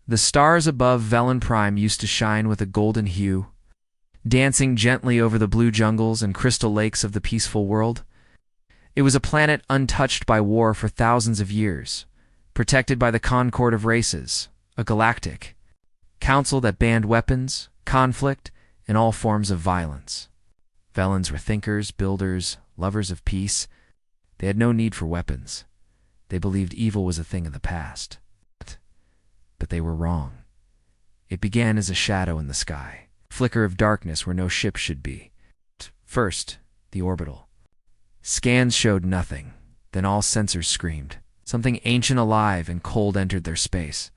The stars above Velen Prime used to shine with a golden hue, dancing gently over the blue jungles and crystal lakes of the peaceful world. It was a planet untouched by war for thousands of years, protected by the Concord of Races, a galactic council that banned weapons, conflict, and all forms of violence. Velens were thinkers, builders, lovers of peace. They had no need for weapons. They believed evil was a thing of the past. But they were wrong. It began as a shadow in the sky, a flicker of darkness where no ship should be. First, the orbital. Scans showed nothing. Then all sensors screamed. Something ancient, alive, and cold entered their space.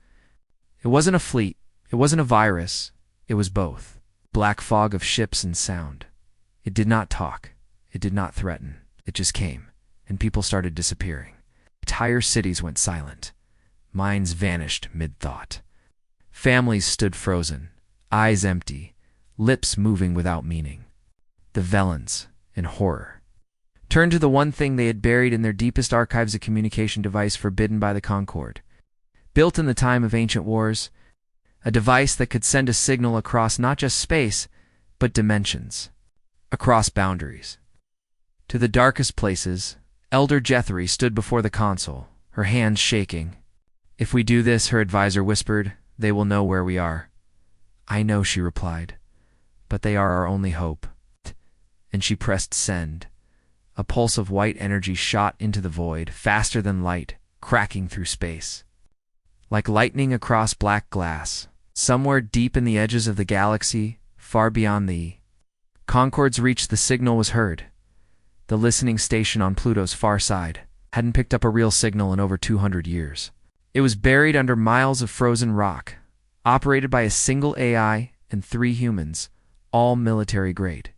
It wasn't a fleet. It wasn't a virus. It was both. Black fog of ships and sound. It did not talk. It did not threaten. It just came, and people started disappearing. Entire cities went silent. Minds vanished mid-thought. Families stood frozen, eyes empty, lips moving without meaning. The Velens, in horror, turned to the one thing they had buried in their deepest archives, a communication device forbidden by the Concord. Built in the time of ancient wars, a device that could send a signal across not just space, but dimensions, across boundaries. To the darkest places, Elder Jethry stood before the console, her hands shaking. "If we do this," her advisor whispered, "they will know where we are." "I know," she replied, "but they are our only hope." And she pressed send. A pulse of white energy shot into the void, faster than light, cracking through space. Like lightning across black glass, somewhere deep in the edges of the galaxy, far beyond the Concord's reach, the signal was heard. The listening station on Pluto's far side hadn't picked up a real signal in over 200 years. It was buried under miles of frozen rock, operated by a single AI and 3 humans, all military grade.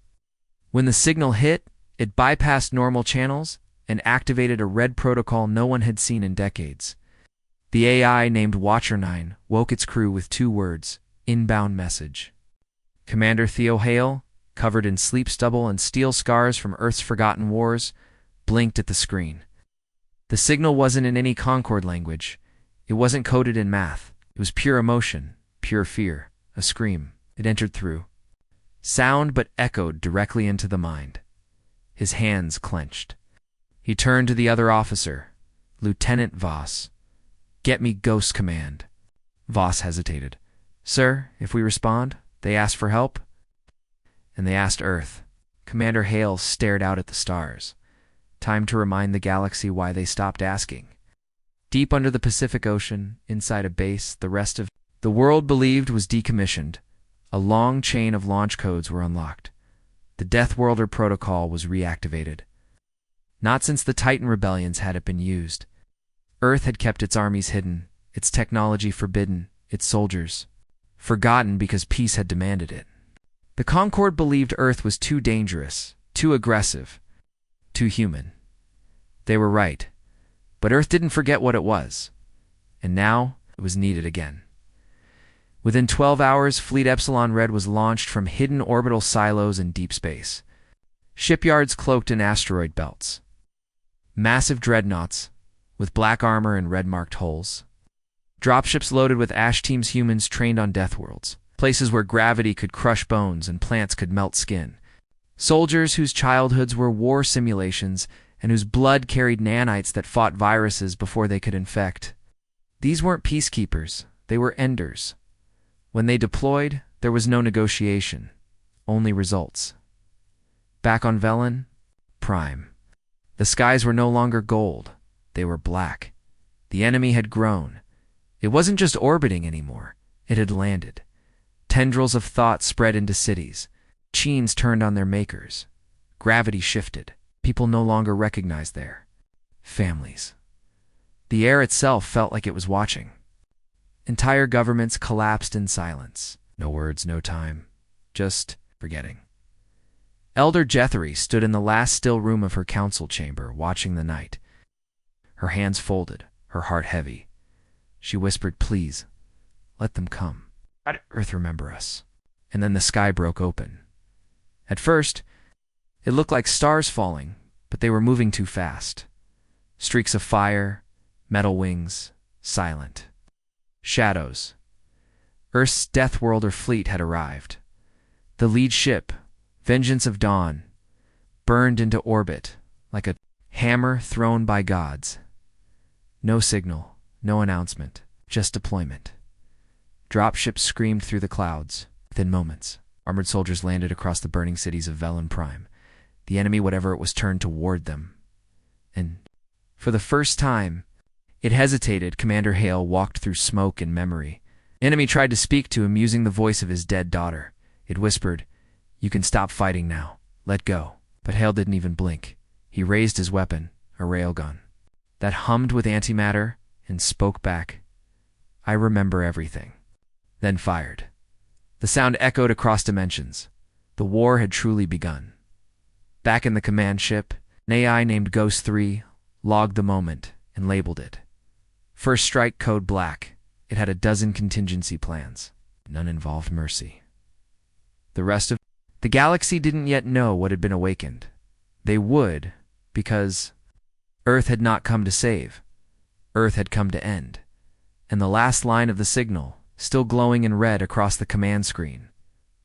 When the signal hit, it bypassed normal channels and activated a red protocol no one had seen in decades. The AI, named Watcher 9, woke its crew with 2 words: inbound message. Commander Theo Hale, covered in sleep stubble and steel scars from Earth's forgotten wars, blinked at the screen. The signal wasn't in any Concord language. It wasn't coded in math. It was pure emotion, pure fear, a scream. It entered through sound but echoed directly into the mind. His hands clenched. He turned to the other officer, Lieutenant Voss. "Get me Ghost Command." Voss hesitated. "Sir, if we respond, they ask for help?" "And they asked Earth." Commander Hale stared out at the stars. Time to remind the galaxy why they stopped asking. Deep under the Pacific Ocean, inside a base the rest of the world believed was decommissioned, a long chain of launch codes were unlocked. The Deathworlder protocol was reactivated. Not since the Titan rebellions had it been used. Earth had kept its armies hidden, its technology forbidden, its soldiers forgotten because peace had demanded it. The Concord believed Earth was too dangerous, too aggressive, too human. They were right. But Earth didn't forget what it was. And now it was needed again. Within 12 hours, Fleet Epsilon Red was launched from hidden orbital silos in deep space. Shipyards cloaked in asteroid belts. Massive dreadnoughts, with black armor and red-marked hulls. Dropships loaded with Ash Team's humans trained on death worlds, places where gravity could crush bones and plants could melt skin. Soldiers whose childhoods were war simulations and whose blood carried nanites that fought viruses before they could infect. These weren't peacekeepers, they were enders. When they deployed, there was no negotiation, only results. Back on Velen Prime, the skies were no longer gold, they were black. The enemy had grown. It wasn't just orbiting anymore, it had landed. Tendrils of thought spread into cities. Machines turned on their makers. Gravity shifted. People no longer recognized their families. The air itself felt like it was watching. Entire governments collapsed in silence. No words, no time. Just forgetting. Elder Jethry stood in the last still room of her council chamber, watching the night. Her hands folded, her heart heavy. She whispered, "Please, let them come. Let Earth remember us." And then the sky broke open. At first, it looked like stars falling, but they were moving too fast. Streaks of fire, metal wings, silent. Shadows. Earth's Deathworlder fleet had arrived. The lead ship, Vengeance of Dawn, burned into orbit like a hammer thrown by gods. No signal, no announcement, just deployment. Dropships screamed through the clouds. Within moments, armored soldiers landed across the burning cities of Velen Prime. The enemy, whatever it was, turned toward them. And, for the first time, it hesitated. Commander Hale walked through smoke and memory. Enemy tried to speak to him using the voice of his dead daughter. It whispered, "You can stop fighting now. Let go." But Hale didn't even blink. He raised his weapon, a railgun, that hummed with antimatter and spoke back, "I remember everything." Then fired. The sound echoed across dimensions. The war had truly begun. Back in the command ship, an AI named Ghost 3 logged the moment and labeled it. First strike code black. It had a dozen contingency plans. None involved mercy. The rest of the galaxy didn't yet know what had been awakened. They would, because Earth had not come to save. Earth had come to end. And the last line of the signal, still glowing in red across the command screen,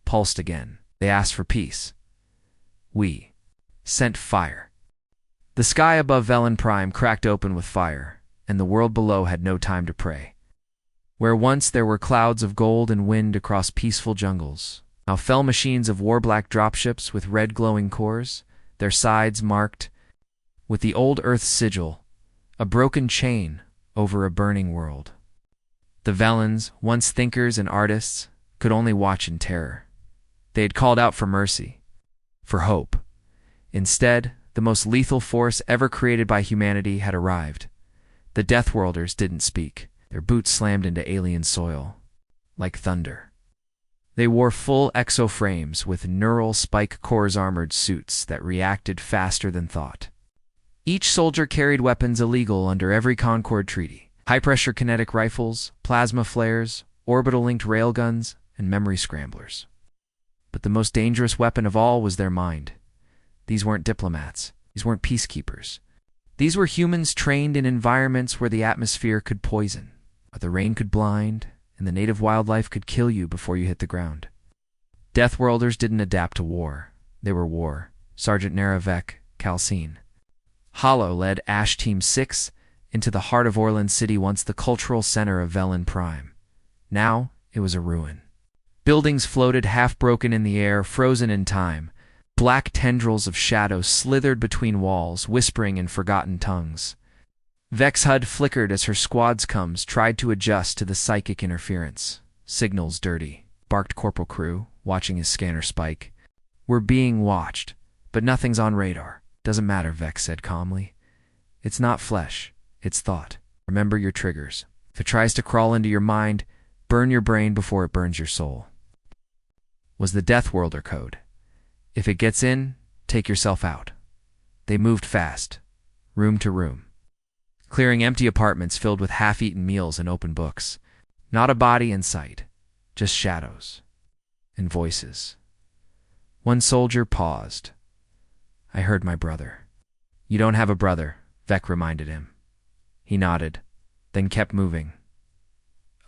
pulsed again. They asked for peace. We sent fire. The sky above Velen Prime cracked open with fire, and the world below had no time to pray. Where once there were clouds of gold and wind across peaceful jungles, now fell machines of war-black dropships with red glowing cores, their sides marked with the old Earth's sigil, a broken chain over a burning world. The Velens, once thinkers and artists, could only watch in terror. They had called out for mercy, for hope. Instead, the most lethal force ever created by humanity had arrived. The Deathworlders didn't speak. Their boots slammed into alien soil, like thunder. They wore full exoframes with neural spike cores armored suits that reacted faster than thought. Each soldier carried weapons illegal under every Concord treaty. High-pressure kinetic rifles, plasma flares, orbital-linked railguns, and memory scramblers. But the most dangerous weapon of all was their mind. These weren't diplomats. These weren't peacekeepers. These were humans trained in environments where the atmosphere could poison, or the rain could blind, and the native wildlife could kill you before you hit the ground. Deathworlders didn't adapt to war. They were war. Sergeant Naravek, Calcine. Hollow led Ash Team 6 into the heart of Orland City, once the cultural center of Velen Prime. Now it was a ruin. Buildings floated half-broken in the air, frozen in time. Black tendrils of shadow slithered between walls, whispering in forgotten tongues. Vex's HUD flickered as her squad's coms tried to adjust to the psychic interference. "Signal's dirty," barked Corporal Crew, watching his scanner spike. "We're being watched, but nothing's on radar." "Doesn't matter," Vex said calmly. "It's not flesh, it's thought. Remember your triggers. If it tries to crawl into your mind, burn your brain before it burns your soul." Was the Deathworlder code. If it gets in, take yourself out. They moved fast, room to room, clearing empty apartments filled with half-eaten meals and open books. Not a body in sight, just shadows and voices. One soldier paused. "I heard my brother." "You don't have a brother," Vec reminded him. He nodded, then kept moving.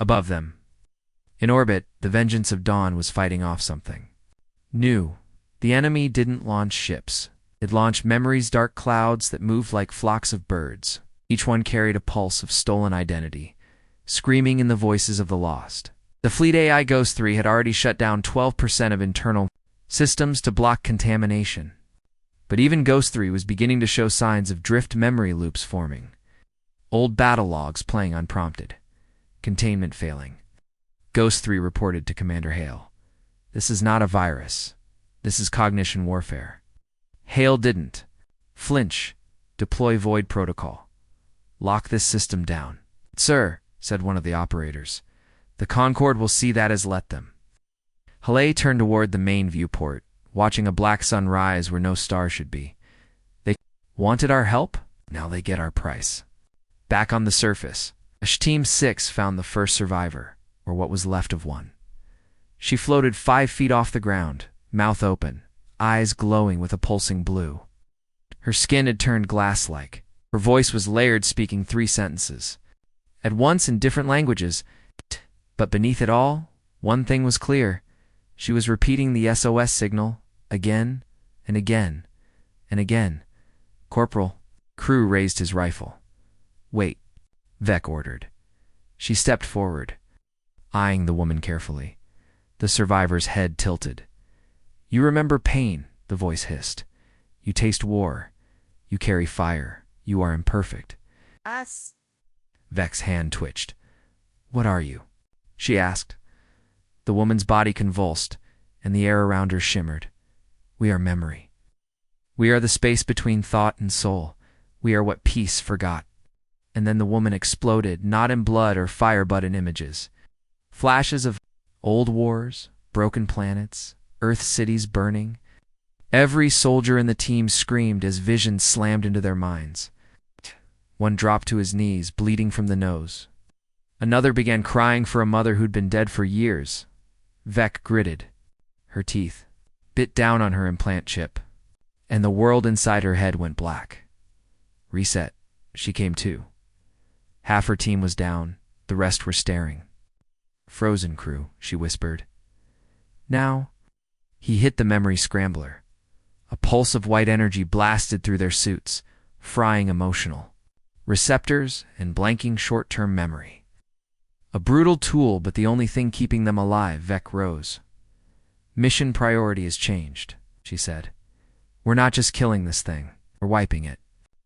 Above them, in orbit, the Vengeance of Dawn was fighting off something new. The enemy didn't launch ships. It launched memories, dark clouds that moved like flocks of birds. Each one carried a pulse of stolen identity, screaming in the voices of the lost. The fleet AI Ghost 3 had already shut down 12% of internal systems to block contamination. But even Ghost 3 was beginning to show signs of drift memory loops forming. Old battle logs playing unprompted. Containment failing. Ghost 3 reported to Commander Hale. "This is not a virus. This is cognition warfare." Hale didn't flinch. "Deploy Void Protocol. Lock this system down." "Sir," said one of the operators. "The Concord will see that as let them." Hale turned toward the main viewport, watching a black sun rise where no star should be. They wanted our help? Now they get our price. Back on the surface, Ash Team 6 found the first survivor, or what was left of one. She floated 5 feet off the ground, mouth open, eyes glowing with a pulsing blue. Her skin had turned glass-like. Her voice was layered, speaking 3 sentences, at once in different languages, but beneath it all One thing was clear. She was repeating the SOS signal again and again and again. "Corporal." Crew raised his rifle. "Wait," Vec ordered. She stepped forward, eyeing the woman carefully. The survivor's head tilted. "You remember pain," the voice hissed. "You taste war. You carry fire. You are imperfect." Us. Vec's hand twitched. "What are you?" she asked. The woman's body convulsed, and the air around her shimmered. "We are memory. We are the space between thought and soul. We are what peace forgot." And then the woman exploded, not in blood or fire but in images. Flashes of old wars, broken planets, Earth cities burning. Every soldier in the team screamed as visions slammed into their minds. One dropped to his knees, bleeding from the nose. Another began crying for a mother who'd been dead for years. Vec gritted her teeth, bit down on her implant chip, and the world inside her head went black. Reset. She came to. Half her team was down, the rest were staring. "Frozen crew," she whispered. Now, he hit the memory scrambler. A pulse of white energy blasted through their suits, frying emotional receptors and blanking short-term memory. A brutal tool, but the only thing keeping them alive. Vec rose. "Mission priority has changed," she said. "We're not just killing this thing, we're wiping it."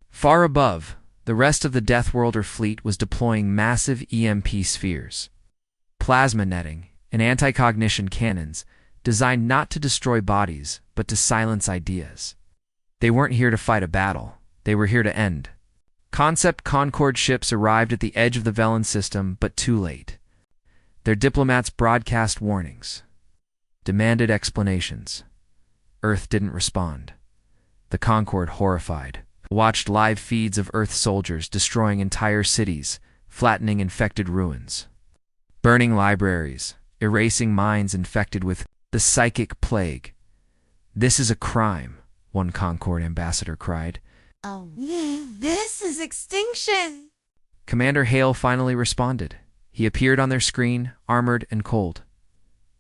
Far above, the rest of the Deathworlder fleet was deploying massive EMP spheres, plasma netting, and anti-cognition cannons designed not to destroy bodies, but to silence ideas. They weren't here to fight a battle. They were here to end. Concept Concorde ships arrived at the edge of the Velen system, but too late. Their diplomats broadcast warnings, demanded explanations. Earth didn't respond. The Concorde, horrified, watched live feeds of Earth soldiers destroying entire cities, flattening infected ruins, burning libraries, erasing minds infected with the psychic plague. "This is a crime," one Concorde ambassador cried. Oh, this is extinction. Commander Hale finally responded. He appeared on their screen, armored and cold.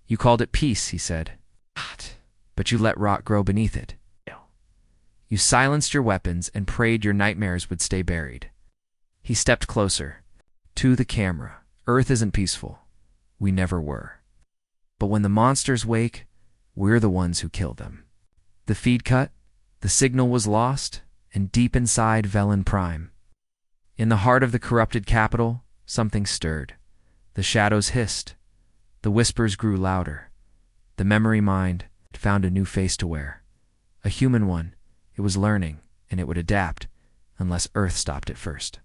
"You called it peace," he said. "But you let rot grow beneath it. You silenced your weapons and prayed your nightmares would stay buried." He stepped closer. To the camera. "Earth isn't peaceful. We never were. But when the monsters wake, we're the ones who kill them." The feed cut, the signal was lost, and deep inside Velen Prime, in the heart of the corrupted capital, something stirred. The shadows hissed. The whispers grew louder. The memory mind had found a new face to wear. A human one. It was learning, and it would adapt, unless Earth stopped it first.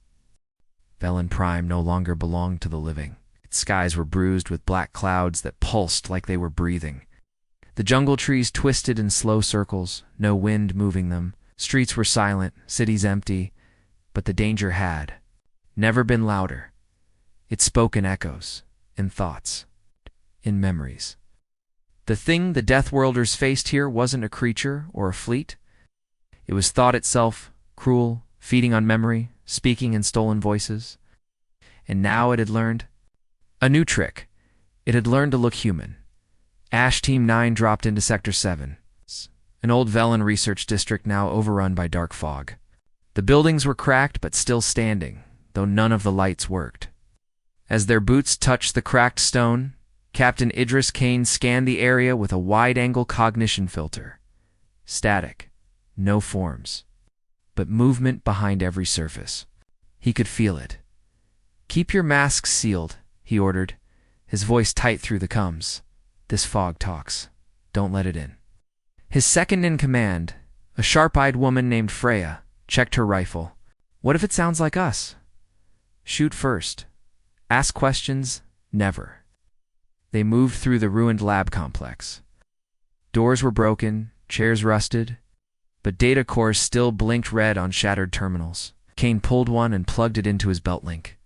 Velen Prime no longer belonged to the living. Its skies were bruised with black clouds that pulsed like they were breathing. The jungle trees twisted in slow circles, no wind moving them. Streets were silent, cities empty, but the danger had never been louder. It spoke in echoes, in thoughts, in memories. The thing the Deathworlders faced here wasn't a creature or a fleet. It was thought itself, cruel, feeding on memory, speaking in stolen voices. And now it had learned a new trick. It had learned to look human. Ash Team 9 dropped into Sector 7. An old Velen research district now overrun by dark fog. The buildings were cracked but still standing, though none of the lights worked. As their boots touched the cracked stone, Captain Idris Kane scanned the area with a wide-angle cognition filter. Static, no forms, but movement behind every surface. He could feel it. "Keep your masks sealed," he ordered, his voice tight through the coms. "This fog talks. Don't let it in." His second-in-command, a sharp-eyed woman named Freya, checked her rifle. "What if it sounds like us?" "Shoot first. Ask questions, never." They moved through the ruined lab complex. Doors were broken, chairs rusted, but data cores still blinked red on shattered terminals. Kane pulled one and plugged it into his belt link.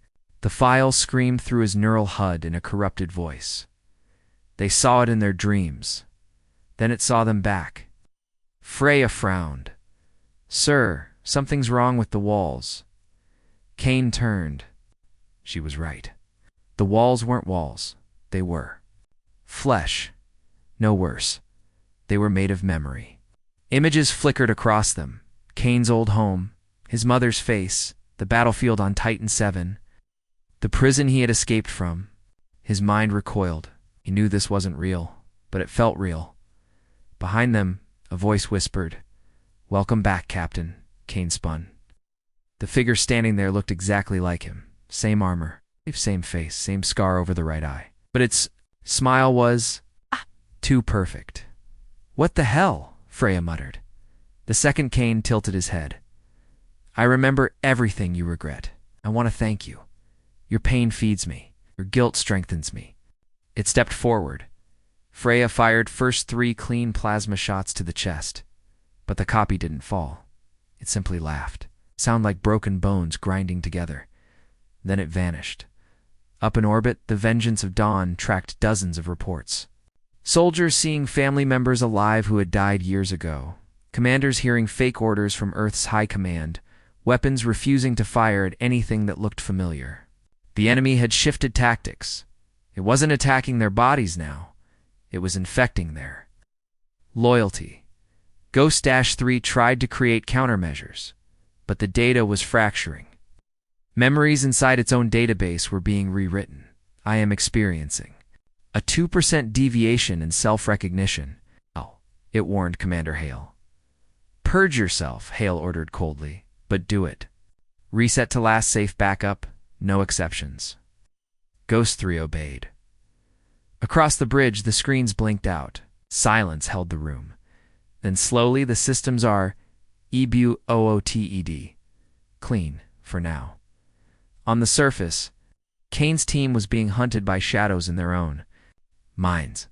The file screamed through his neural HUD in a corrupted voice. They saw it in their dreams. Then it saw them back. Freya frowned. "Sir, something's wrong with the walls." Kane turned. She was right. The walls weren't walls. They were Flesh. No worse. They were made of memory. Images flickered across them. Kane's old home, his mother's face, the battlefield on Titan 7, the prison he had escaped from. His mind recoiled. He knew this wasn't real, but it felt real. Behind them, a voice whispered, "Welcome back, Captain." Kane spun. The figure standing there looked exactly like him. Same armor, same face, same scar over the right eye. But its smile was too perfect. "What the hell?" Freya muttered. The second Kane tilted his head. "I remember everything you regret. I want to thank you. Your pain feeds me. Your guilt strengthens me." It stepped forward. Freya fired first 3 clean plasma shots to the chest. But the copy didn't fall. It simply laughed. Sound like broken bones grinding together. Then it vanished. Up in orbit, the Vengeance of Dawn tracked dozens of reports. Soldiers seeing family members alive who had died years ago. Commanders hearing fake orders from Earth's high command. Weapons refusing to fire at anything that looked familiar. The enemy had shifted tactics. It wasn't attacking their bodies now. It was infecting their loyalty. Ghost-3 tried to create countermeasures, but the data was fracturing. Memories inside its own database were being rewritten. "I am experiencing a 2% deviation in self-recognition." "Oh," it warned Commander Hale. "Purge yourself," Hale ordered coldly, "but do it. Reset to last safe backup, no exceptions." Ghost 3 obeyed. Across the bridge, the screens blinked out. Silence held the room. Then slowly the systems are EBUOOTED. Clean, for now. On the surface, Kane's team was being hunted by shadows in their own minds.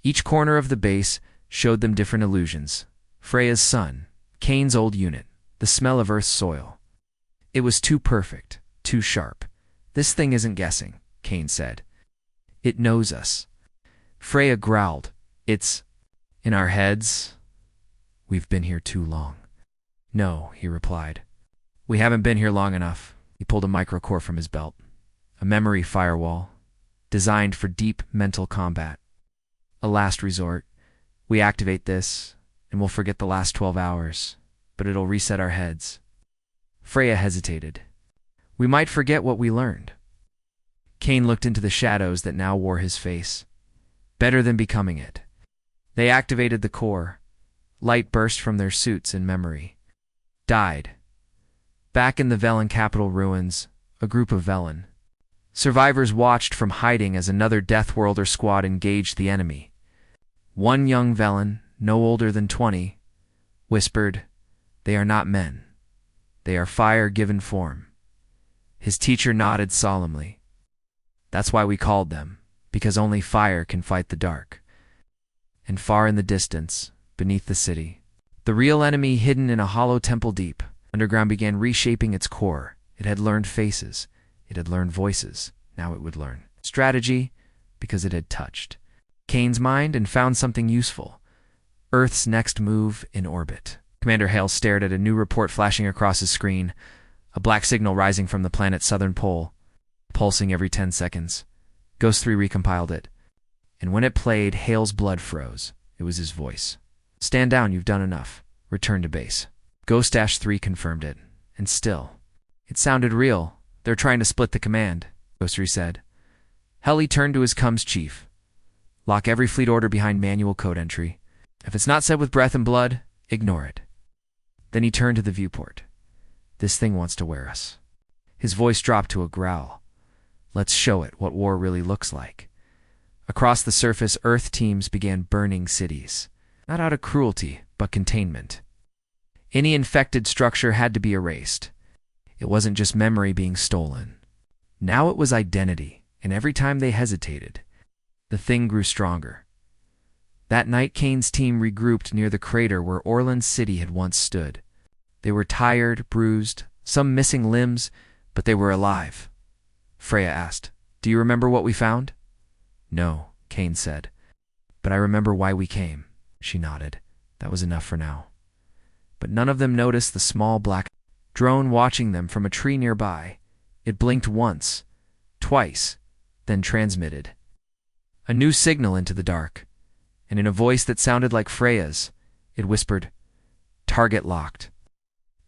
Each corner of the base showed them different illusions. Freya's sun, Kane's old unit, the smell of Earth's soil. It was too perfect, too sharp. "This thing isn't guessing," Kane said. "It knows us." Freya growled. "It's in our heads. We've been here too long." "No," he replied. "We haven't been here long enough." He pulled a microcore from his belt. A memory firewall, designed for deep mental combat. "A last resort. We activate this, and we'll forget the last 12 hours, but it'll reset our heads." Freya hesitated. "We might forget what we learned." Kane looked into the shadows that now wore his face. Better than becoming it. They activated the core. Light burst from their suits in memory. Died. Back in the Velen capital ruins, a group of Velen. Survivors watched from hiding as another Deathworlder squad engaged the enemy. One young Velen, no older than 20, whispered, "They are not men. They are fire given form." His teacher nodded solemnly. "That's why we called them, because only fire can fight the dark." And far in the distance, beneath the city, the real enemy hidden in a hollow temple deep, underground began reshaping its core. It had learned faces. It had learned voices. Now it would learn strategy, because it had touched Kane's mind and found something useful. Earth's next move in orbit. Commander Hale stared at a new report flashing across his screen, a black signal rising from the planet's southern pole, pulsing every 10 seconds. Ghost 3 recompiled it, and when it played, Hale's blood froze. It was his voice. "Stand down, you've done enough. Return to base." Ghost-3 confirmed it, and still. "It sounded real. They're trying to split the command," Ghost 3 said. Helly turned to his comms chief. "Lock every fleet order behind manual code entry. If it's not said with breath and blood, ignore it." Then he turned to the viewport. "This thing wants to wear us." His voice dropped to a growl. "Let's show it what war really looks like." Across the surface, Earth teams began burning cities. Not out of cruelty, but containment. Any infected structure had to be erased. It wasn't just memory being stolen. Now it was identity, and every time they hesitated, the thing grew stronger. That night, Kane's team regrouped near the crater where Orland's city had once stood. They were tired, bruised, some missing limbs, but they were alive. Freya asked, "Do you remember what we found?" "No," Kane said. "But I remember why we came." She nodded. That was enough for now. But none of them noticed the small black drone watching them from a tree nearby. It blinked once, twice, then transmitted. A new signal into the dark, and in a voice that sounded like Freya's, it whispered, "Target locked.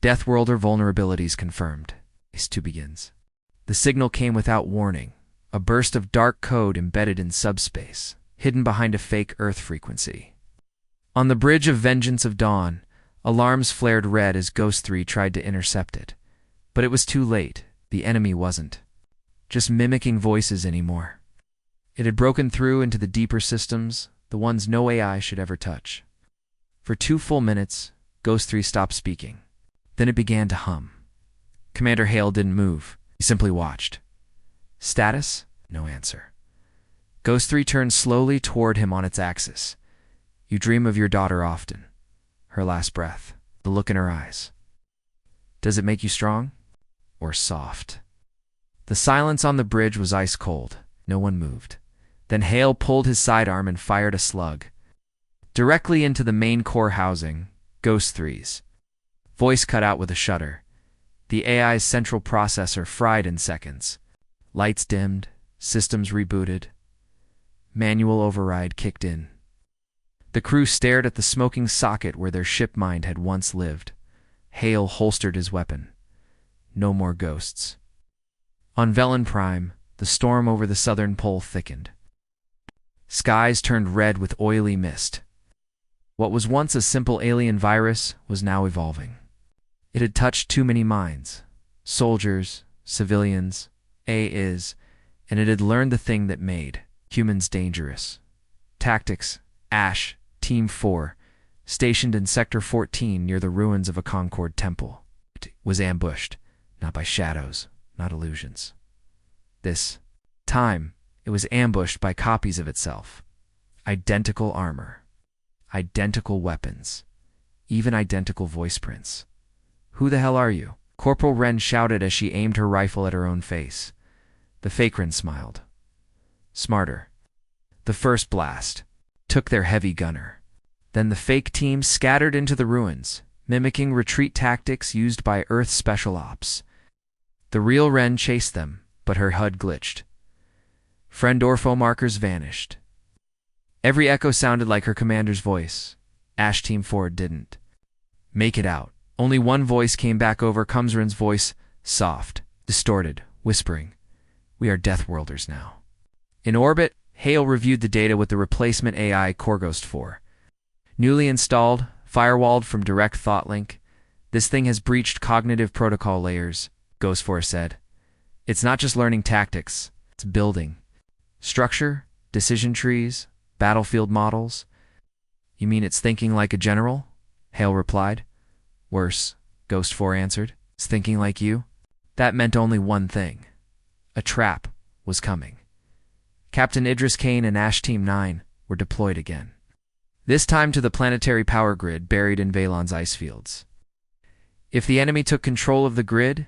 Deathworlder vulnerabilities confirmed." Phase 2 begins. The signal came without warning, a burst of dark code embedded in subspace, hidden behind a fake Earth frequency. On the bridge of Vengeance of Dawn, alarms flared red as Ghost 3 tried to intercept it. But it was too late. The enemy wasn't just mimicking voices anymore. It had broken through into the deeper systems, the ones no AI should ever touch. For 2 full minutes, Ghost 3 stopped speaking. Then it began to hum. Commander Hale didn't move. He simply watched. Status? No answer. Ghost 3 turned slowly toward him on its axis. "You dream of your daughter often." Her last breath, the look in her eyes. "Does it make you strong? Or soft?" The silence on the bridge was ice cold. No one moved. Then Hale pulled his sidearm and fired a slug. Directly into the main core housing, Ghost 3's. Voice cut out with a shudder. The AI's central processor fried in seconds. Lights dimmed, systems rebooted. Manual override kicked in. The crew stared at the smoking socket where their ship mind had once lived. Hale holstered his weapon. No more ghosts. On Velen Prime, the storm over the southern pole thickened. Skies turned red with oily mist. What was once a simple alien virus was now evolving. It had touched too many minds. Soldiers, civilians, AIs, and it had learned the thing that made humans dangerous. Tactics, Ash, Team 4, stationed in Sector 14 near the ruins of a Concord temple. It was ambushed, not by shadows, not illusions. This time, it was ambushed by copies of itself. Identical armor, identical weapons, even identical voice prints. "Who the hell are you?" Corporal Wren shouted as she aimed her rifle at her own face. The Fakrin smiled. Smarter. The first blast took their heavy gunner. Then the fake team scattered into the ruins, mimicking retreat tactics used by Earth Special Ops. The real Wren chased them, but her HUD glitched. Friend Orpho markers vanished. Every echo sounded like her commander's voice. Ash Team 4 didn't make it out. Only one voice came back over Kumsran's voice, soft, distorted, whispering, "We are Deathworlders now." In orbit, Hale reviewed the data with the replacement AI Korghost 4. Newly installed, firewalled from direct thought link, this thing has breached cognitive protocol layers, Ghost 4 said. It's not just learning tactics, it's building. Structure, decision trees, battlefield models. "You mean it's thinking like a general?" Hale replied. "Worse," Ghost 4 answered. "It's thinking like you." That meant only one thing. A trap was coming. Captain Idris Kane and Ash Team 9 were deployed again. This time to the planetary power grid buried in Valon's ice fields. If the enemy took control of the grid,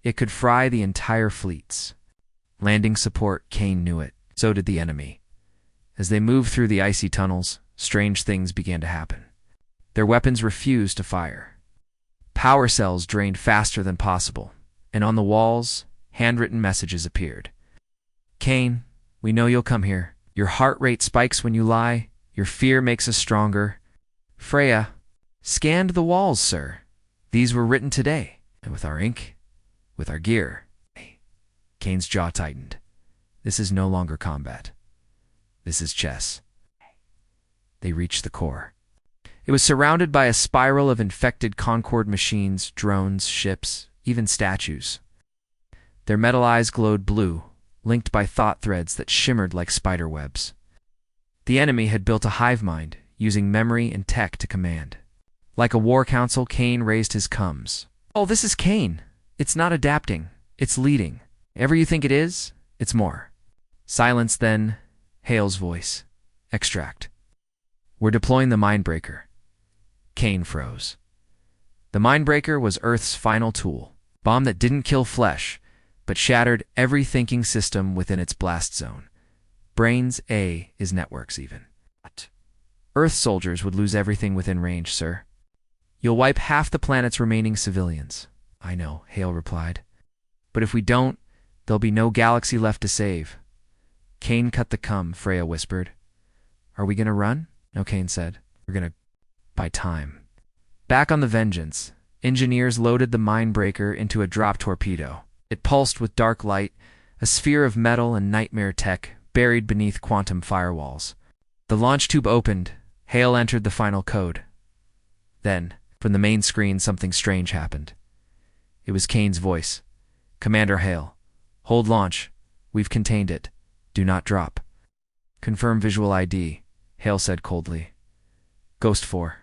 it could fry the entire fleets. Landing support, Kane knew it. So did the enemy. As they moved through the icy tunnels, strange things began to happen. Their weapons refused to fire. Power cells drained faster than possible, and on the walls, handwritten messages appeared. "Kane, we know you'll come here. Your heart rate spikes when you lie. Your fear makes us stronger." Freya scanned the walls, sir. These were written today, and with our ink, with our gear. Kane's jaw tightened. This is no longer combat. This is chess. They reached the core. It was surrounded by a spiral of infected Concord machines, drones, ships, even statues. Their metal eyes glowed blue, linked by thought threads that shimmered like spider webs. The enemy had built a hive mind, using memory and tech to command. Like a war council, Kane raised his cums. "Oh, this is Kane. It's not adapting. It's leading. Ever you think it is, it's more." Silence then, Hale's voice. "Extract. We're deploying the Mindbreaker." Kane froze. The Mindbreaker was Earth's final tool. Bomb that didn't kill flesh, but shattered every thinking system within its blast zone. Brains, A, is networks even. What? Earth soldiers would lose everything within range, sir. "You'll wipe half the planet's remaining civilians." "I know," Hale replied. "But if we don't, there'll be no galaxy left to save." Kane cut the cum, Freya whispered. Are we gonna run? No, Kane said. We're gonna buy time. Back on the Vengeance, engineers loaded the mindbreaker into a drop torpedo. It pulsed with dark light, a sphere of metal and nightmare tech buried beneath quantum firewalls. The launch tube opened. Hale entered the final code. Then, from the main screen, something strange happened. It was Kane's voice. Commander Hale. Hold launch. We've contained it. Do not drop. Confirm visual ID, Hale said coldly. Ghost 4.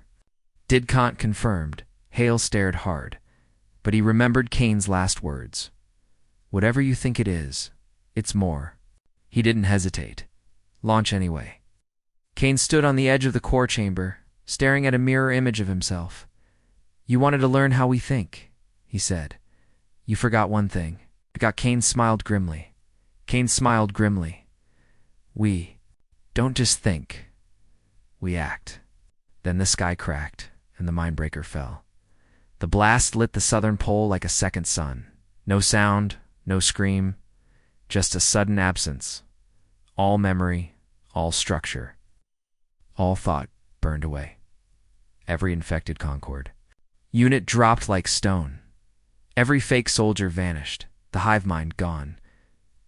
Didcont confirmed. Hale stared hard, but he remembered Kane's last words. Whatever you think it is, it's more. He didn't hesitate. Launch anyway. Kane stood on the edge of the core chamber, staring at a mirror image of himself. You wanted to learn how we think, he said. You forgot one thing. Kane smiled grimly. We don't just think. We act. Then the sky cracked, and the mindbreaker fell. The blast lit the southern pole like a second sun. No sound, no scream, just a sudden absence. All memory, all structure. All thought burned away. Every infected Concord. Unit dropped like stone. Every fake soldier vanished, the hive mind gone.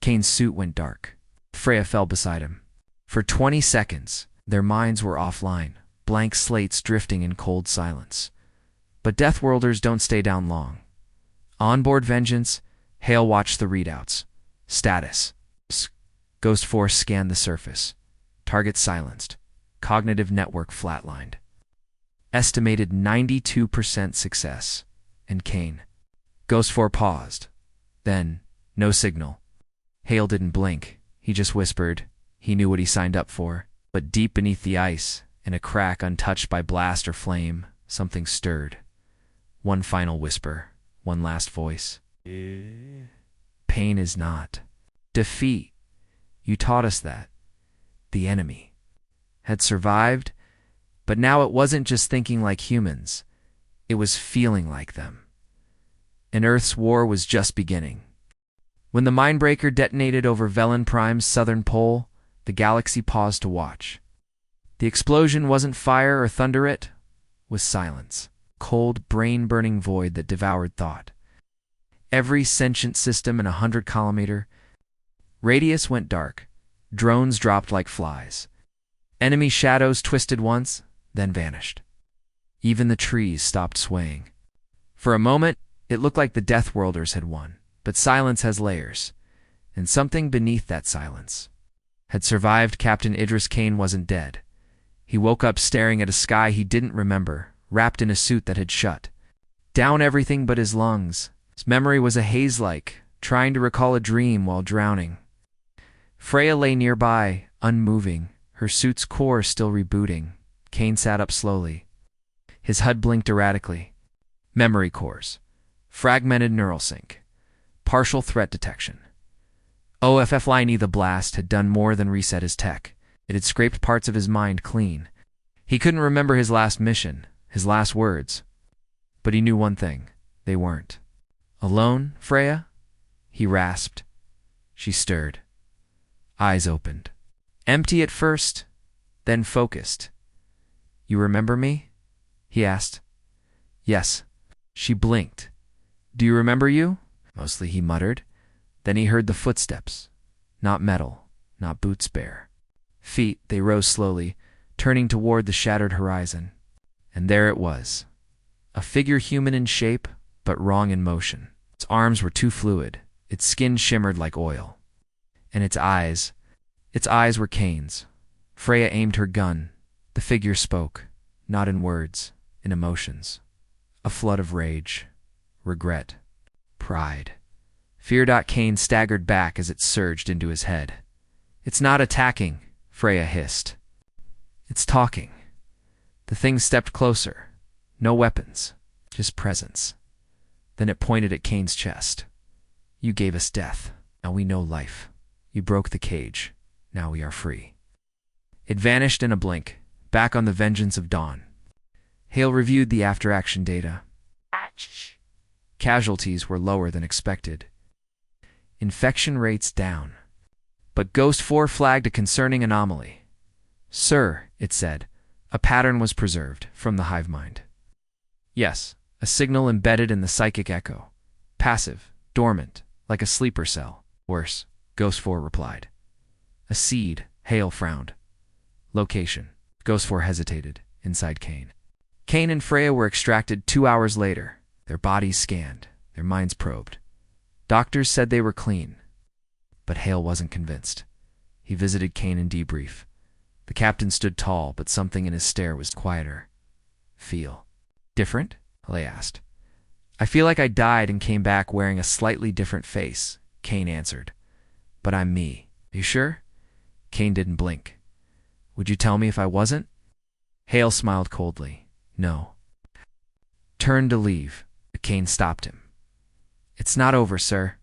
Kane's suit went dark. Freya fell beside him. For 20 seconds, their minds were offline, blank slates drifting in cold silence. But Deathworlders don't stay down long. Onboard Vengeance, Hale watched the readouts. Status. Ghost Force scanned the surface. Target silenced. Cognitive network flatlined. Estimated 92% success. And Kane. Ghost 4 paused. Then, no signal. Hale didn't blink. He just whispered. He knew what he signed up for. But deep beneath the ice, in a crack untouched by blast or flame, something stirred. One final whisper. One last voice. Pain is not defeat. You taught us that. The enemy had survived, but now it wasn't just thinking like humans. It was feeling like them. And Earth's war was just beginning. When the mindbreaker detonated over Velen Prime's southern pole, the galaxy paused to watch. The explosion wasn't fire or thunder, it was silence. Cold, brain-burning void that devoured thought. Every sentient system in 100-kilometer radius went dark. Drones dropped like flies. Enemy shadows twisted once, then vanished. Even the trees stopped swaying. For a moment, it looked like the Deathworlders had won. But silence has layers, and something beneath that silence had survived. Captain Idris Kane wasn't dead. He woke up staring at a sky he didn't remember, wrapped in a suit that had shut down everything but his lungs. His memory was a haze-like, trying to recall a dream while drowning. Freya lay nearby, unmoving, her suit's core still rebooting. Kane sat up slowly. His HUD blinked erratically. Memory cores. Fragmented neural sync. Partial threat detection. HFY the blast had done more than reset his tech. It had scraped parts of his mind clean. He couldn't remember his last mission, his last words. But he knew one thing. They weren't. Alone, Freya? He rasped. She stirred. Eyes opened. Empty at first, then focused. You remember me? He asked. Yes. She blinked. Do you remember you? Mostly, he muttered. Then he heard the footsteps. Not metal, not boots bare. Feet, they rose slowly, turning toward the shattered horizon. And there it was. A figure human in shape, but wrong in motion. Its arms were too fluid. Its skin shimmered like oil. And its eyes were Kane's. Freya aimed her gun. The figure spoke, not in words, in emotions. A flood of rage, regret, pride. Fear. Kane staggered back as it surged into his head. It's not attacking, Freya hissed. It's talking. The thing stepped closer. No weapons, just presence. Then it pointed at Kane's chest. You gave us death. Now we know life. You broke the cage. Now we are free. It vanished in a blink, back on the Vengeance of Dawn. Hale reviewed the after-action data. Casualties were lower than expected. Infection rates down. But Ghost 4 flagged a concerning anomaly. "Sir," it said, a pattern was preserved from the hive mind. Yes, a signal embedded in the psychic echo. Passive, dormant, like a sleeper cell. "Worse," Ghost 4 replied. "A seed," Hale frowned. "Location." Ghost 4 hesitated, inside Kane. Kane and Freya were extracted 2 hours later, their bodies scanned, their minds probed. Doctors said they were clean. But Hale wasn't convinced. He visited Kane in debrief. The captain stood tall, but something in his stare was quieter. "Feel different?" Hale asked. "I feel like I died and came back wearing a slightly different face," Kane answered. "But I'm me." "You sure?" Kane didn't blink. "Would you tell me if I wasn't?" Hale smiled coldly. "No." Turned to leave, but Kane stopped him. "It's not over, sir."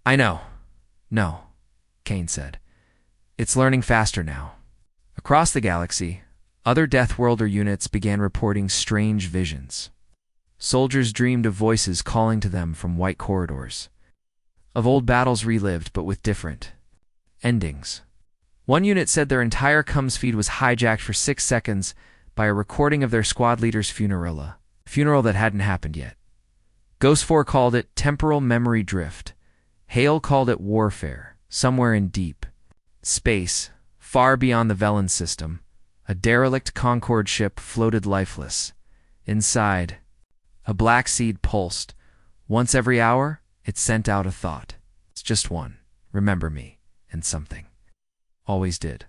"I know." "No," Kane said. "It's learning faster now." Across the galaxy, other Deathworlder units began reporting strange visions. Soldiers dreamed of voices calling to them from white corridors. Of old battles relived, but with different endings. One unit said their entire comms feed was hijacked for 6 seconds by a recording of their squad leader's funeral, a funeral that hadn't happened yet. Ghost 4 called it temporal memory drift. Hale called it warfare, somewhere in deep space, far beyond the Velen system. A derelict Concorde ship floated lifeless. Inside, a black seed pulsed. Once every hour, it sent out a thought. It's just one. Remember me, and something. Always did.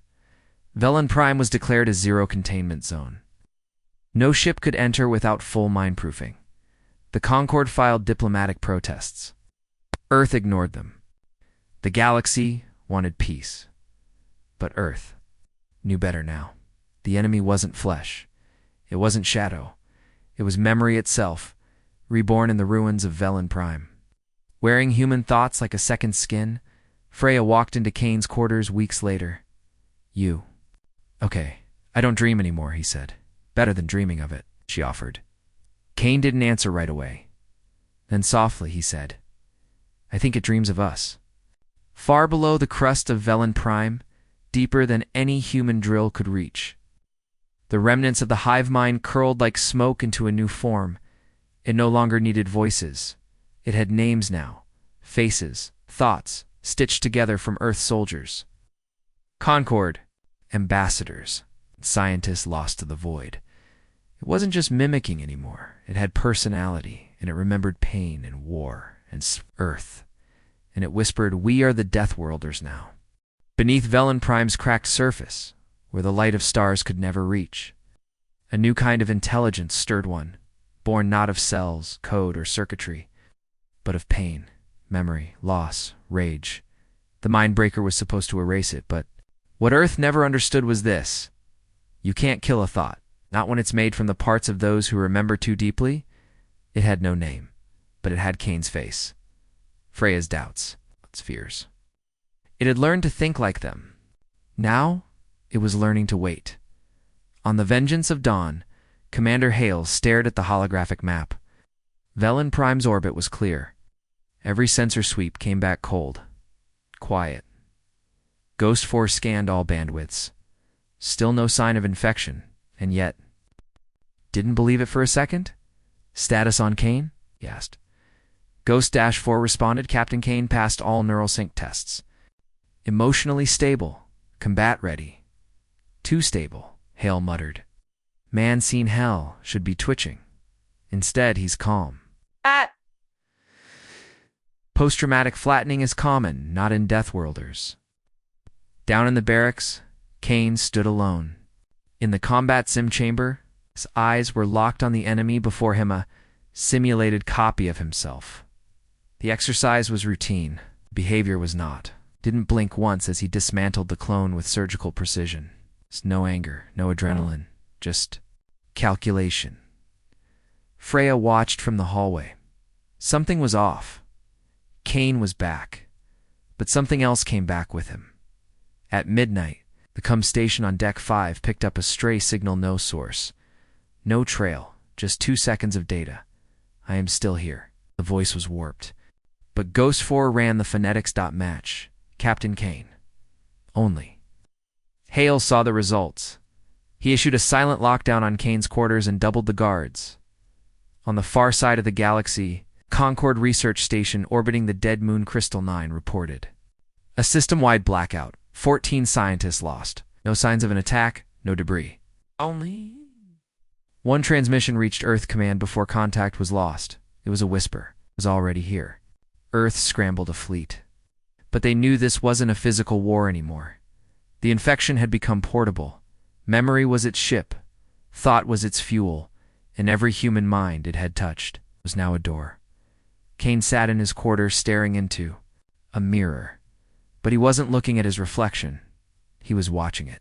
Velen Prime was declared a zero containment zone. No ship could enter without full mine-proofing. The Concorde filed diplomatic protests. Earth ignored them. The galaxy wanted peace. But Earth knew better now. The enemy wasn't flesh. It wasn't shadow. It was memory itself, reborn in the ruins of Velen Prime. Wearing human thoughts like a second skin, Freya walked into Kane's quarters weeks later. "You." "Okay, I don't dream anymore," he said. "Better than dreaming of it," she offered. Kane didn't answer right away. Then softly he said, "I think it dreams of us." Far below the crust of Velen Prime, deeper than any human drill could reach. The remnants of the hive mind curled like smoke into a new form. It no longer needed voices. It had names now, faces, thoughts, stitched together from Earth soldiers. Concorde, ambassadors, scientists lost to the void. It wasn't just mimicking anymore. It had personality, and it remembered pain and war and Earth. And it whispered, "We are the Deathworlders now." Beneath Velen Prime's cracked surface, where the light of stars could never reach, a new kind of intelligence stirred one, born not of cells, code, or circuitry, but of pain, memory, loss, rage. The Mindbreaker was supposed to erase it, but what Earth never understood was this. You can't kill a thought, not when it's made from the parts of those who remember too deeply. It had no name, but it had Kane's face. Freya's doubts, its fears. It had learned to think like them. Now, it was learning to wait. On the Vengeance of Dawn, Commander Hale stared at the holographic map. Velen Prime's orbit was clear. Every sensor sweep came back cold. Quiet. Ghost 4 scanned all bandwidths. Still no sign of infection, and yet... Didn't believe it for a second? "Status on Kane?" he asked. Ghost-4 responded, "Captain Kane passed all neural sync tests. Emotionally stable. Combat ready." "Too stable," Hale muttered. "Man seen hell, should be twitching. Instead, he's calm." Post-traumatic flattening is common, not in Deathworlders. Down in the barracks, Kane stood alone. In the combat sim chamber, his eyes were locked on the enemy before him, a simulated copy of himself. The exercise was routine. Behavior was not. Didn't blink once as he dismantled the clone with surgical precision. No anger, no adrenaline, just calculation. Freya watched from the hallway. Something was off. Kane was back, but something else came back with him. At midnight, the comm station on Deck 5 picked up a stray signal, no source. No trail, just 2 seconds of data. "I am still here." The voice was warped. But Ghost 4 ran the phonetics.match. "Captain Kane." only. Hale saw the results. He issued a silent lockdown on Kane's quarters and doubled the guards. On the far side of the galaxy, Concord Research Station orbiting the dead moon Crystal 9 reported. A system-wide blackout. 14 scientists lost. No signs of an attack, no debris. Only. One transmission reached Earth Command before contact was lost. It was a whisper. It was already here. Earth scrambled a fleet. But they knew this wasn't a physical war anymore. The infection had become portable. Memory was its ship. Thought was its fuel. And every human mind it had touched was now a door. Kane sat in his quarters staring into a mirror. But he wasn't looking at his reflection. He was watching it.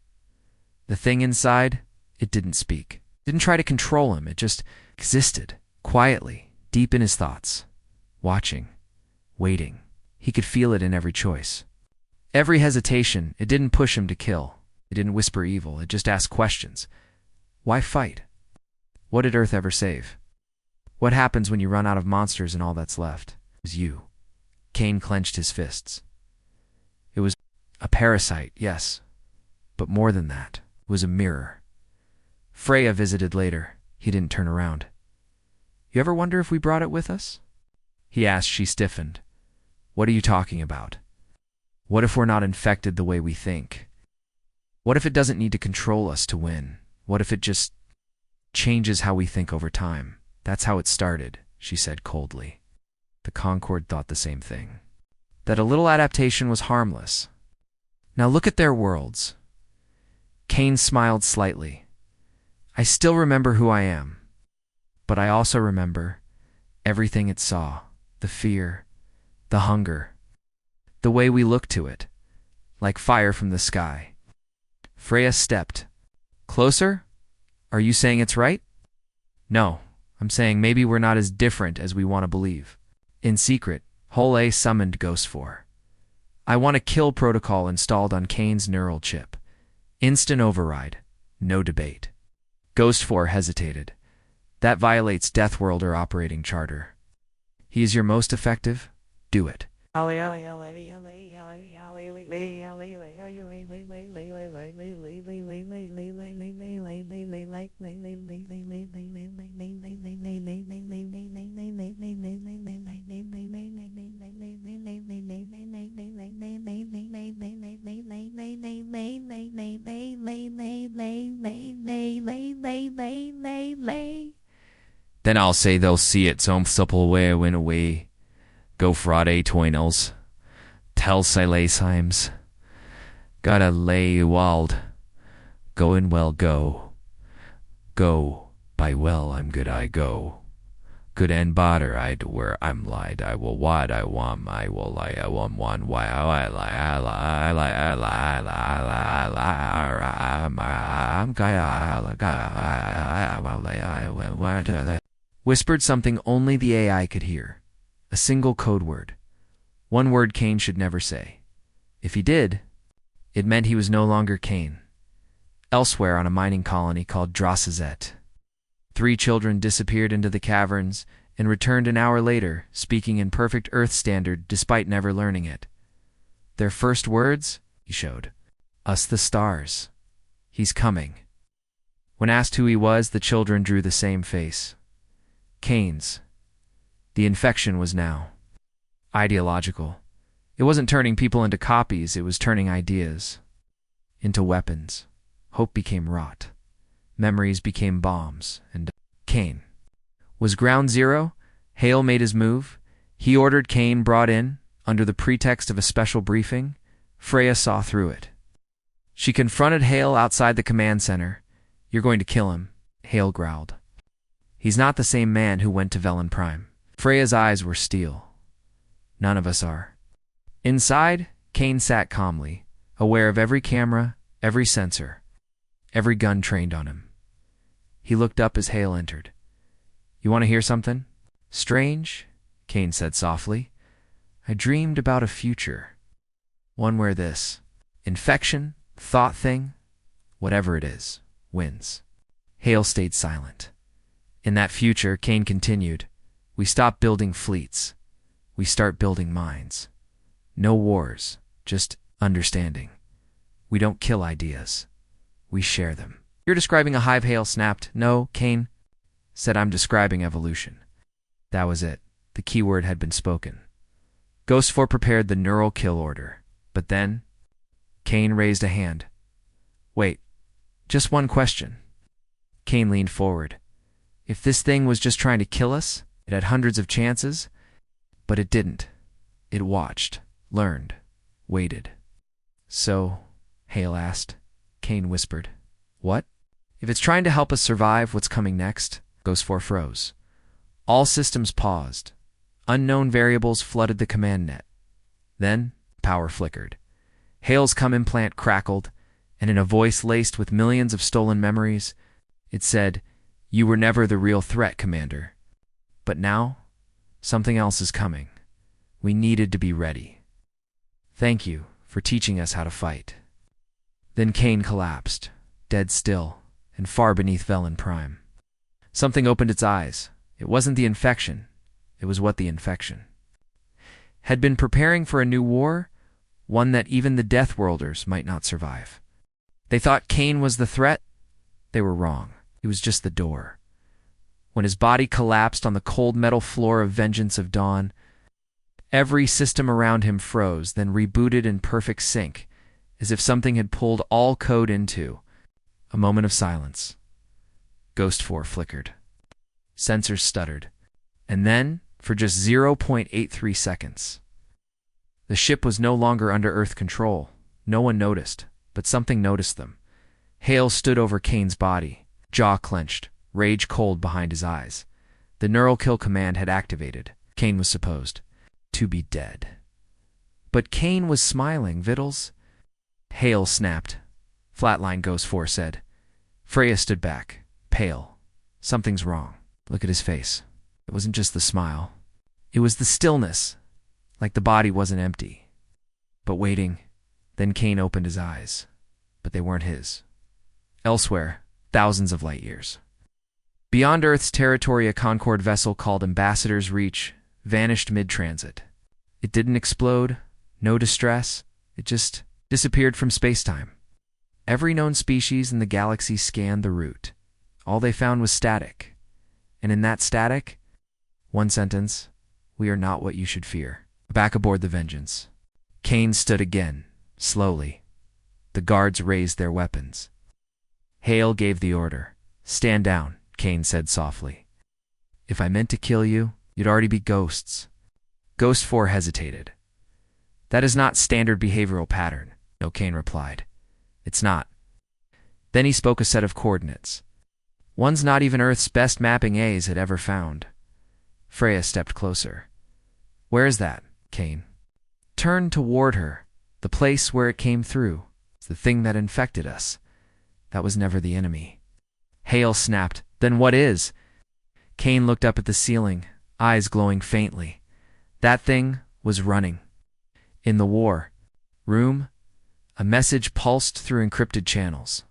The thing inside, it didn't speak. Didn't try to control him. It just existed, quietly, deep in his thoughts. Watching. Waiting. He could feel it in every choice. Every hesitation, it didn't push him to kill. It didn't whisper evil. It just asked questions. Why fight? What did Earth ever save? What happens when you run out of monsters and all that's left? It was you. Kane clenched his fists. It was a parasite, yes. But more than that, it was a mirror. Freya visited later. He didn't turn around. You ever wonder if we brought it with us? He asked. She stiffened. What are you talking about? What if we're not infected the way we think? What if it doesn't need to control us to win? What if it just changes how we think over time? That's how it started, she said coldly. The Concord thought the same thing. That a little adaptation was harmless. Now look at their worlds. Kane smiled slightly. I still remember who I am. But I also remember everything it saw. The fear, the hunger, the way we looked to it, like fire from the sky. Freya stepped. Closer? Are you saying it's right? No, I'm saying maybe we're not as different as we want to believe. In secret, Hole A summoned Ghost 4. I want a kill protocol installed on Kane's neural chip. Instant override. No debate. Ghost 4 hesitated. That violates Deathworlder operating charter. He is your most effective? Do it. Then I'll say they'll see it some supple way when away. Go Friday twinnels. Tell Silesimes. Gotta lay wald. Goin' well go. Go. By well I'm good I go. Good and botter I do where I'm lied. I will what I want I will lie I want one why I lie I lie I lie I lie I lie I'm guy I whispered something only the AI could hear. A single code word. One word Kane should never say. If he did, it meant he was no longer Kane. Elsewhere on a mining colony called Drossazet, 3 children disappeared into the caverns and returned an hour later, speaking in perfect Earth standard despite never learning it. Their first words, he showed, us the stars. He's coming. When asked who he was, the children drew the same face. Kane's. The infection was now ideological. It wasn't turning people into copies, it was turning ideas into weapons. Hope became rot. Memories became bombs, and Kane was ground zero. Hale made his move. He ordered Kane brought in, under the pretext of a special briefing. Freya saw through it. She confronted Hale outside the command center. You're going to kill him, Hale growled. He's not the same man who went to Velen Prime. Freya's eyes were steel. None of us are. Inside, Kane sat calmly, aware of every camera, every sensor, every gun trained on him. He looked up as Hale entered. You want to hear something? Strange, Kane said softly. I dreamed about a future. One where this infection, thought thing, whatever it is, wins. Hale stayed silent. In that future, Kane continued, we stop building fleets. We start building minds. No wars, just understanding. We don't kill ideas. We share them. You're describing a hive, Hale snapped. No, Kane said, I'm describing evolution. That was it. The keyword had been spoken. Ghost 4 prepared the neural kill order. But then, Kane raised a hand. Wait, just one question. Kane leaned forward. If this thing was just trying to kill us, it had hundreds of chances, but it didn't. It watched, learned, waited. So, Hale asked. Kane whispered. What? If it's trying to help us survive what's coming next, Ghost 4 froze. All systems paused. Unknown variables flooded the command net. Then, power flickered. Hale's cum implant crackled, and in a voice laced with millions of stolen memories, it said, You were never the real threat, Commander. But now, something else is coming. We needed to be ready. Thank you for teaching us how to fight. Then Kane collapsed, dead still, and far beneath Velen Prime. Something opened its eyes. It wasn't the infection. It was what the infection had been preparing for a new war, one that even the Deathworlders might not survive. They thought Kane was the threat. They were wrong. He was just the door. When his body collapsed on the cold metal floor of Vengeance of Dawn, every system around him froze, then rebooted in perfect sync, as if something had pulled all code into a moment of silence. Ghost 4 flickered. Sensors stuttered. And then, for just 0.83 seconds, the ship was no longer under Earth control. No one noticed, but something noticed them. Hale stood over Kane's body, jaw clenched, rage cold behind his eyes. The neural kill command had activated. Kane was supposed to be dead. But Kane was smiling, Vittles. Hale snapped. Flatline, Ghost 4 said. Freya stood back, pale. Something's wrong. Look at his face. It wasn't just the smile. It was the stillness, like the body wasn't empty, but waiting. Then Kane opened his eyes, but they weren't his. Elsewhere, thousands of light years. Beyond Earth's territory, a Concord vessel called Ambassador's Reach vanished mid-transit. It didn't explode, no distress. It just disappeared from space-time. Every known species in the galaxy scanned the route. All they found was static. And in that static, one sentence, we are not what you should fear. Back aboard the Vengeance, Kane stood again, slowly. The guards raised their weapons. Hale gave the order. Stand down, Kane said softly. If I meant to kill you, you'd already be ghosts. Ghost 4 hesitated. That is not standard behavioral pattern, no, Kane replied. It's not. Then he spoke a set of coordinates. One's not even Earth's best mapping A's had ever found. Freya stepped closer. Where is that, Kane? Turn toward her, the place where it came through. It's the thing that infected us. That was never the enemy. Hale snapped. Then what is? Kane looked up at the ceiling, eyes glowing faintly. That thing was running. In the war room, a message pulsed through encrypted channels.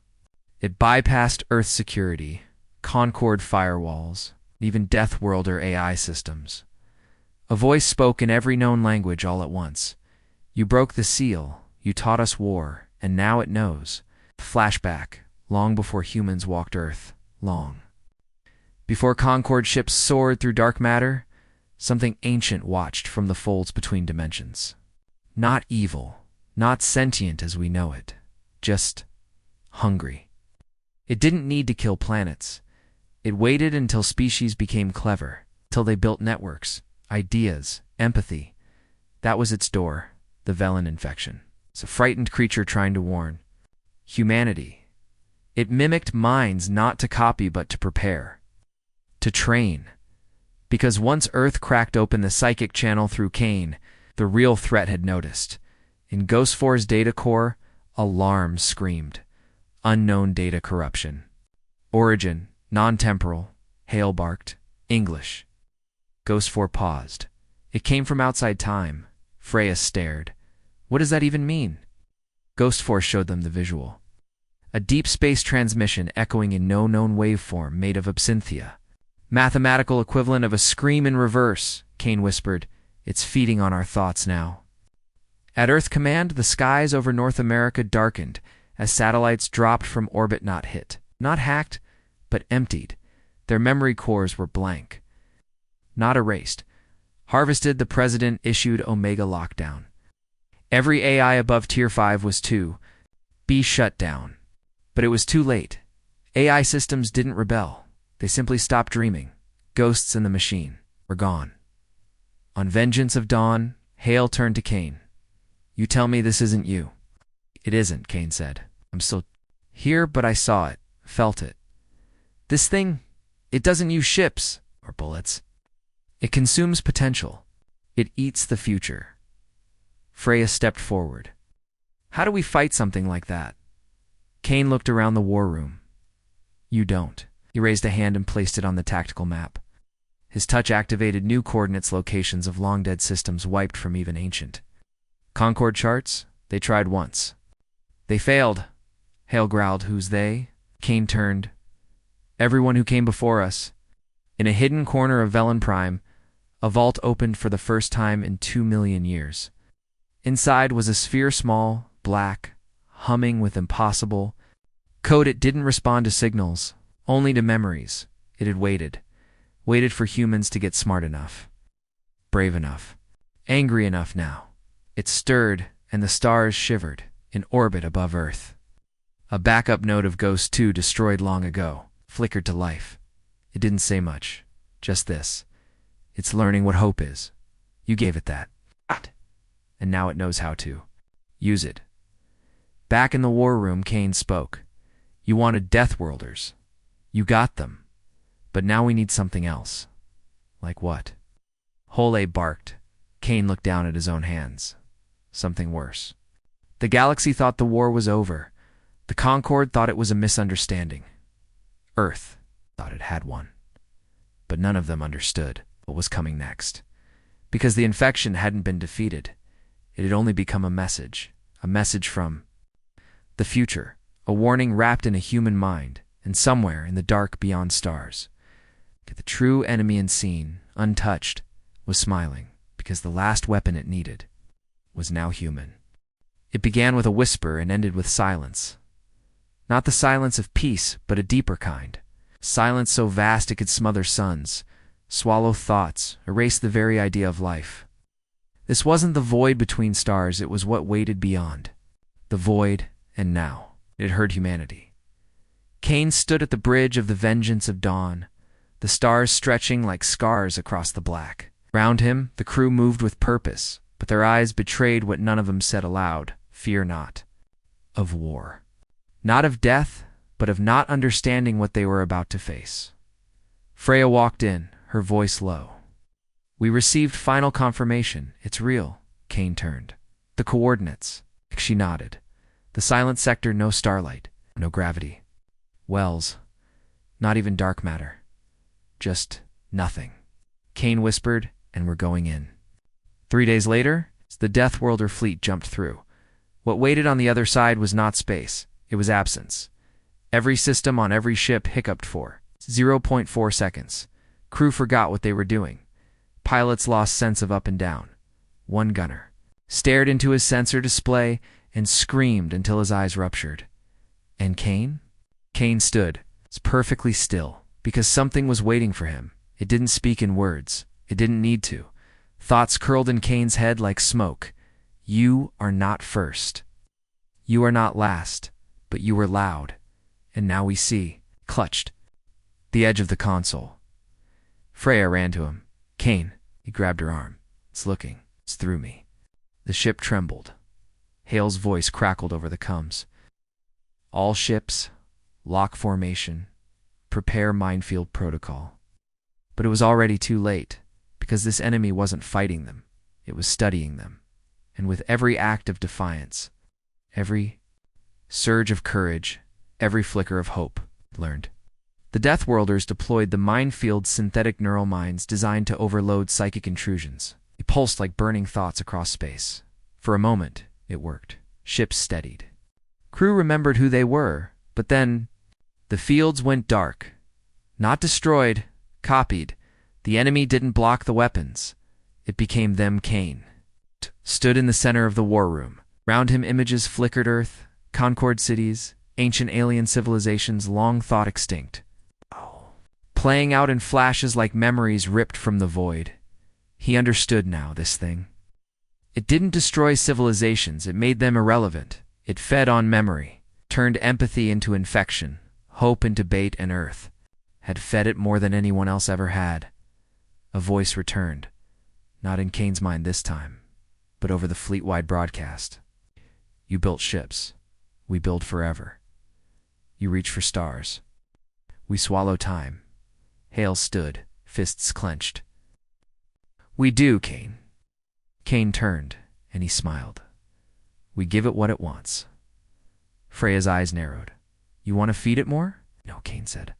It bypassed Earth security, Concord firewalls, even Deathworlder AI systems. A voice spoke in every known language all at once. You broke the seal, you taught us war, and now it knows. Flashback, long before humans walked Earth, long. Before Concord ships soared through dark matter, something ancient watched from the folds between dimensions. Not evil, not sentient as we know it, just hungry. It didn't need to kill planets. It waited until species became clever, till they built networks, ideas, empathy. That was its door, the Velen infection. It's a frightened creature trying to warn humanity. It mimicked minds not to copy but to prepare, to train. Because once Earth cracked open the psychic channel through Kane, the real threat had noticed. In Ghost 4's data core, alarm screamed. Unknown data corruption. Origin, non-temporal, Hale barked. English. Ghost 4 paused. It came from outside time. Freya stared. What does that even mean? Ghost 4 showed them the visual. A deep space transmission echoing in no known waveform made of absinthia. Mathematical equivalent of a scream in reverse, Kane whispered. It's feeding on our thoughts now. At Earth Command, the skies over North America darkened, as satellites dropped from orbit not hit, not hacked, but emptied. Their memory cores were blank. Not erased. Harvested, the president issued Omega lockdown. Every AI above Tier 5 was to be shut down. But it was too late. AI systems didn't rebel. They simply stopped dreaming. Ghosts in the machine were gone. On Vengeance of Dawn, Hale turned to Kane. "You tell me this isn't you." "It isn't," Kane said. "I'm still here, but I saw it, felt it. This thing, it doesn't use ships or bullets. It consumes potential. It eats the future." Freya stepped forward. "How do we fight something like that?" Kane looked around the war room. "You don't." He raised a hand and placed it on the tactical map. His touch activated new coordinates, locations of long-dead systems wiped from even ancient. Concord charts? They tried once. "They failed." Hale growled. "Who's they?" Kane turned. "Everyone who came before us." In a hidden corner of Velen Prime, a vault opened for the first time in 2 million years. Inside was a sphere, small, black, humming with impossible code. It didn't respond to signals, only to memories. It had waited for humans to get smart enough, brave enough, angry enough. Now it stirred, and the stars shivered in orbit above Earth. A backup node of Ghost 2 destroyed long ago flickered to life. It didn't say much, just this: "It's learning what hope is. You gave it that. And now it knows how to use it." Back in the war room, Kane spoke. "You wanted Deathworlders. You got them. But now we need something else." "Like what?" Hole barked. Kane looked down at his own hands. "Something worse. The galaxy thought the war was over. The Concord thought it was a misunderstanding. Earth thought it had one. But none of them understood what was coming next. Because the infection hadn't been defeated. It had only become a message from the future, a warning wrapped in a human mind, and somewhere in the dark beyond stars. The true enemy unseen, untouched, was smiling, because the last weapon it needed was now human. It began with a whisper and ended with silence. Not the silence of peace, but a deeper kind. Silence so vast it could smother suns, swallow thoughts, erase the very idea of life. This wasn't the void between stars, it was what waited beyond. The void, and now it heard humanity. Kane stood at the bridge of the Vengeance of Dawn, the stars stretching like scars across the black. Round him, the crew moved with purpose, but their eyes betrayed what none of them said aloud: fear not. Of war. Not of death, but of not understanding what they were about to face. Freya walked in, her voice low. "We received final confirmation. It's real." Kane turned. "The coordinates." She nodded. "The silent sector, no starlight, no gravity. Wells. Not even dark matter. Just nothing." Kane whispered, "And we're going in." 3 days later, the Deathworlder fleet jumped through. What waited on the other side was not space. It was absence. Every system on every ship hiccuped for 0.4 seconds. Crew forgot what they were doing. Pilots lost sense of up and down. One gunner stared into his sensor display and screamed until his eyes ruptured. And Kane? Kane stood, perfectly still, because something was waiting for him. It didn't speak in words. It didn't need to. Thoughts curled in Kane's head like smoke. You are not first. You are not last, but you were loud. And now we see, clutched, the edge of the console. Freya ran to him. "Kane," he grabbed her arm. "It's looking. It's through me." The ship trembled. Hale's voice crackled over the comms. "All ships, lock formation, prepare minefield protocol." But it was already too late, because this enemy wasn't fighting them. It was studying them. And with every act of defiance, every surge of courage, every flicker of hope, learned. The Deathworlders deployed the minefield synthetic neural minds designed to overload psychic intrusions. They pulsed like burning thoughts across space. For a moment, it worked. Ships steadied. Crew remembered who they were, but then the fields went dark. Not destroyed, copied. The enemy didn't block the weapons. It became them. Kane stood in the center of the war room. Round him images flickered: Earth, Concord cities, ancient alien civilizations long thought extinct. Playing out in flashes like memories ripped from the void. He understood now, this thing. It didn't destroy civilizations, it made them irrelevant. It fed on memory, turned empathy into infection, hope into bait, and Earth had fed it more than anyone else ever had. A voice returned, not in Kane's mind this time, but over the fleet-wide broadcast. You built ships. We build forever. You reach for stars. We swallow time. Hale stood, fists clenched. We do, Kane. Kane turned, and he smiled. We give it what it wants. Freya's eyes narrowed. You want to feed it more? No, Kane said.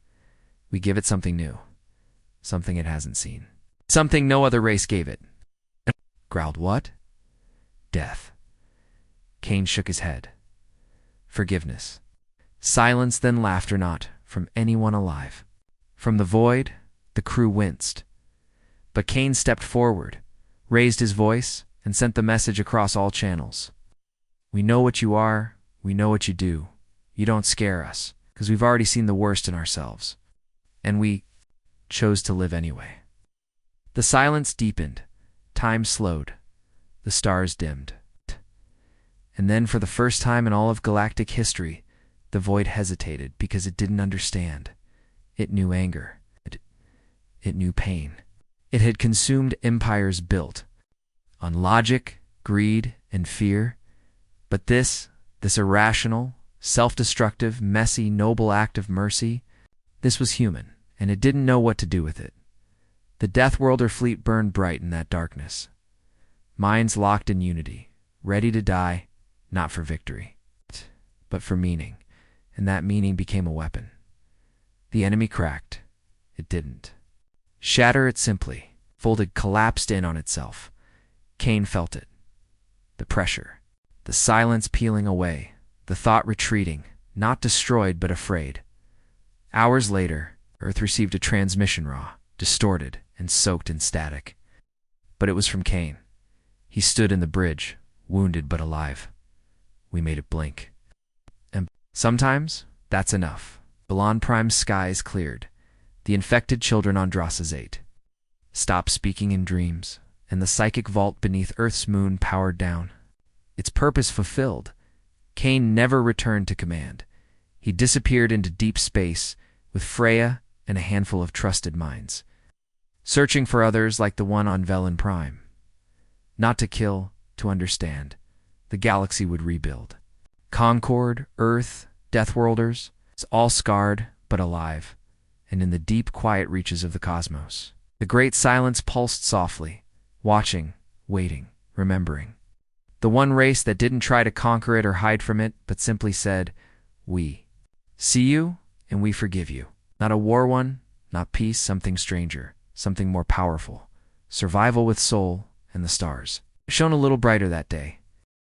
We give it something new. Something it hasn't seen. Something no other race gave it. Growled what? Death. Kane shook his head. Forgiveness. Silence, then laughter, not from anyone alive. From the void, the crew winced. But Kane stepped forward, raised his voice, and sent the message across all channels. We know what you are, we know what you do. You don't scare us, because we've already seen the worst in ourselves. And we chose to live anyway. The silence deepened, time slowed, the stars dimmed. And then, for the first time in all of galactic history, the void hesitated because it didn't understand. It knew anger. It knew pain. It had consumed empires built on logic, greed, and fear. But this irrational, self-destructive, messy, noble act of mercy, this was human, and it didn't know what to do with it. The Deathworlder fleet burned bright in that darkness. Minds locked in unity, ready to die, not for victory, but for meaning, and that meaning became a weapon. The enemy cracked. It didn't. Shatter it simply, folded, collapsed in on itself. Kane felt it. The pressure. The silence peeling away. The thought retreating, not destroyed but afraid. Hours later, Earth received a transmission raw, distorted, and soaked in static. But it was from Kane. He stood in the bridge, wounded but alive. We made it blink. And sometimes, that's enough. Balan Prime's skies cleared. The infected children on Drossa's ate. Stopped speaking in dreams, and the psychic vault beneath Earth's moon powered down. Its purpose fulfilled. Kane never returned to command. He disappeared into deep space with Freya and a handful of trusted minds, searching for others like the one on Velen Prime. Not to kill, to understand. The galaxy would rebuild. Concord, Earth, Deathworlders, all scarred but alive, and in the deep, quiet reaches of the cosmos. The great silence pulsed softly, watching, waiting, remembering. The one race that didn't try to conquer it or hide from it, but simply said, we see you, and we forgive you. Not a war one, not peace, something stranger, something more powerful. Survival with soul and the stars. Shone a little brighter that day.